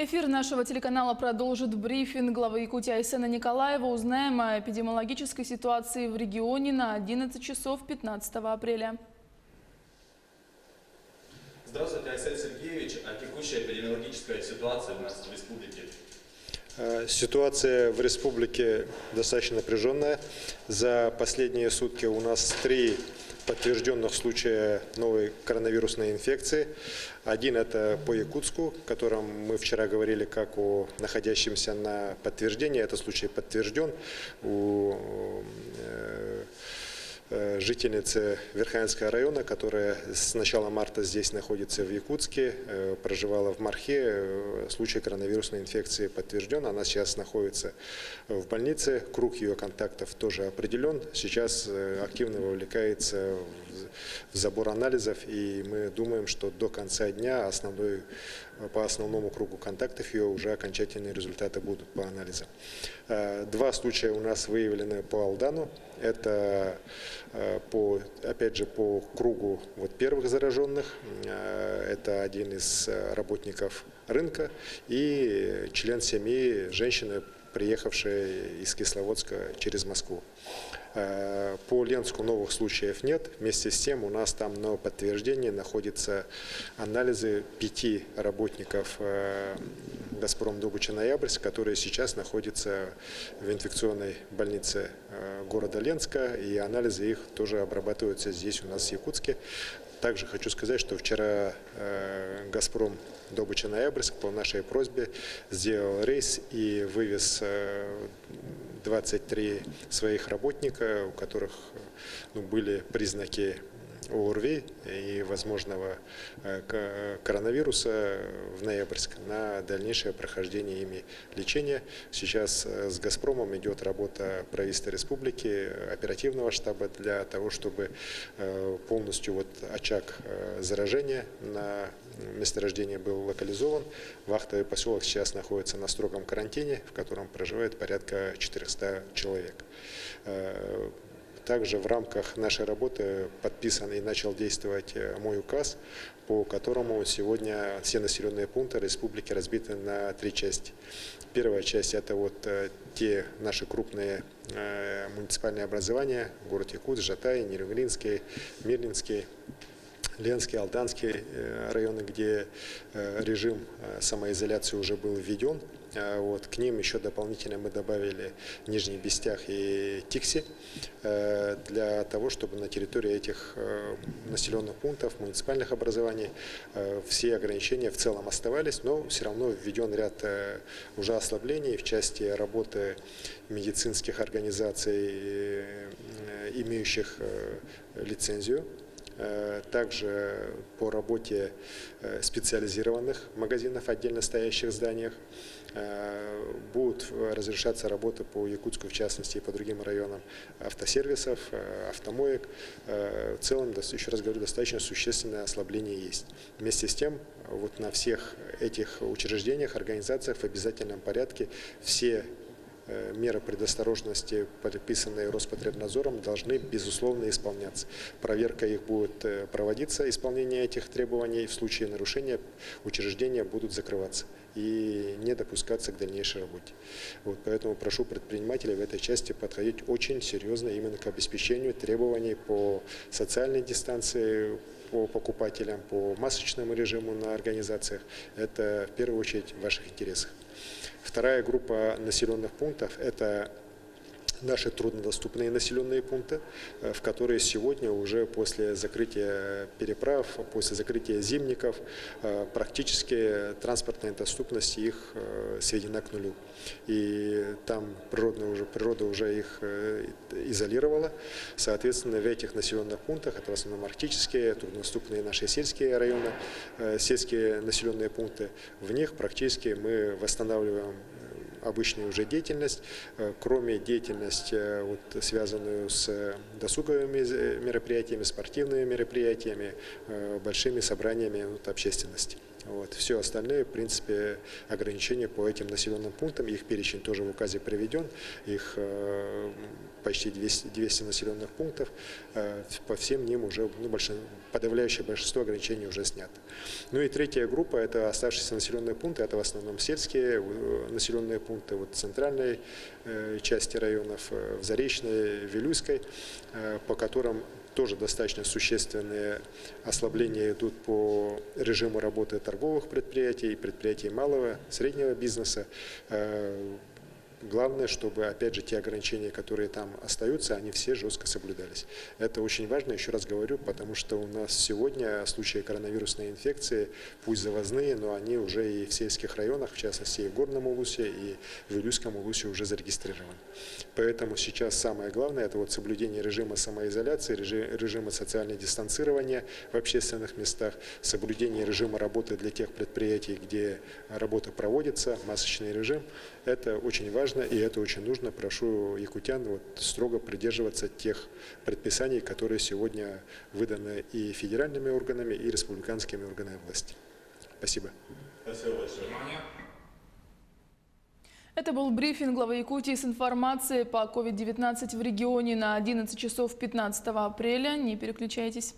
Эфир нашего телеканала продолжит брифинг главы Якутии Айсена Николаева. Узнаем о эпидемиологической ситуации в регионе на 11 часов 15 апреля. Здравствуйте, Айсен Сергеевич. А текущая эпидемиологическая ситуация у нас в республике? Ситуация в республике достаточно напряженная. За последние сутки у нас 3 подтвержденных случая новой коронавирусной инфекции. Один это по Якутску, о котором мы вчера говорили как о находящемся на подтверждении. Этот случай подтвержден у жительницы Верхоянского района, которая с начала марта здесь находится в Якутске, проживала в Мархе. Случай коронавирусной инфекции подтвержден. Она сейчас находится в больнице. Круг ее контактов тоже определен. Сейчас активно вовлекается в забор анализов. И мы думаем, что до конца дня по основному кругу контактов ее уже окончательные результаты будут по анализам. 2 случая у нас выявлены по Алдану. Это опять же по кругу первых зараженных. Это один из работников рынка и член семьи женщины, приехавшая из Кисловодска через Москву. По Ленску новых случаев нет. Вместе с тем у нас там на подтверждении находятся анализы 5 работников Газпром-Добыча-Ноябрьск, которые сейчас находятся в инфекционной больнице города Ленска, и анализы их тоже обрабатываются здесь у нас в Якутске. Также хочу сказать, что вчера Газпром-Добыча-Ноябрьск по нашей просьбе сделал рейс и вывез 23 своих работника, у которых были признаки ОРВИ и возможного коронавируса в Ноябрьск на дальнейшее прохождение ими лечения. Сейчас с «Газпромом» идет работа правительства республики, оперативного штаба для того, чтобы полностью очаг заражения на месторождении был локализован. Вахтовый поселок сейчас находится на строгом карантине, в котором проживает порядка 400 человек. Также в рамках нашей работы подписан и начал действовать мой указ, по которому сегодня все населенные пункты республики разбиты на 3 части. Первая часть – это те наши крупные муниципальные образования: город Якутск, Жатай, Нерюнгринский, Мирлинский, Ленский, Алданский районы, где режим самоизоляции уже был введен. К ним еще дополнительно мы добавили Нижний Бестях и Тикси, для того, чтобы на территории этих населенных пунктов, муниципальных образований все ограничения в целом оставались, но все равно введен ряд уже ослаблений в части работы медицинских организаций, имеющих лицензию. Также по работе специализированных магазинов, отдельно стоящих зданиях. Будут разрешаться работы по Якутску, в частности, и по другим районам автосервисов, автомоек. В целом, еще раз говорю, достаточно существенное ослабление есть. Вместе с тем, на всех этих учреждениях, организациях в обязательном порядке все меры предосторожности, предписанные Роспотребнадзором, должны безусловно исполняться. Проверка их будет проводиться, исполнение этих требований. В случае нарушения учреждения будут закрываться и не допускаться к дальнейшей работе. Поэтому прошу предпринимателей в этой части подходить очень серьезно именно к обеспечению требований по социальной дистанции, по покупателям, по масочному режиму на организациях. Это в первую очередь в ваших интересах. Вторая группа населенных пунктов – это наши труднодоступные населенные пункты, в которые сегодня уже после закрытия переправ, после закрытия зимников, практически транспортная доступность их сведена к нулю. И там природа уже их изолировала. Соответственно, в этих населенных пунктах, это в основном арктические, труднодоступные наши сельские районы, сельские населенные пункты, в них практически мы восстанавливаем обычную уже деятельность, кроме деятельности, связанную с досуговыми мероприятиями, спортивными мероприятиями, большими собраниями общественности. Вот. Все остальные, в принципе, ограничения по этим населенным пунктам, их перечень тоже в указе приведен, их почти 200 населенных пунктов, по всем ним уже подавляющее большинство ограничений уже снято. Ну и третья группа – это оставшиеся населенные пункты, это в основном сельские населенные пункты, вот центральной части районов, в Заречной, Вилюйской, по которым тоже достаточно существенные ослабления идут по режиму работы торговых предприятий, предприятий малого, среднего бизнеса. Главное, чтобы, опять же, те ограничения, которые там остаются, они все жестко соблюдались. Это очень важно, еще раз говорю, потому что у нас сегодня случаи коронавирусной инфекции, пусть завозные, но они уже и в сельских районах, в частности и в Горном Улусе, и в Вилюйском Улусе уже зарегистрированы. Поэтому сейчас самое главное – это вот соблюдение режима самоизоляции, режима социального дистанцирования в общественных местах, соблюдение режима работы для тех предприятий, где работа проводится, масочный режим. Это очень важно и это очень нужно. Прошу якутян строго придерживаться тех предписаний, которые сегодня выданы и федеральными органами, и республиканскими органами власти. Спасибо. Спасибо большое. Это был брифинг главы Якутии с информацией по COVID-19 в регионе на 11 часов 15 апреля. Не переключайтесь.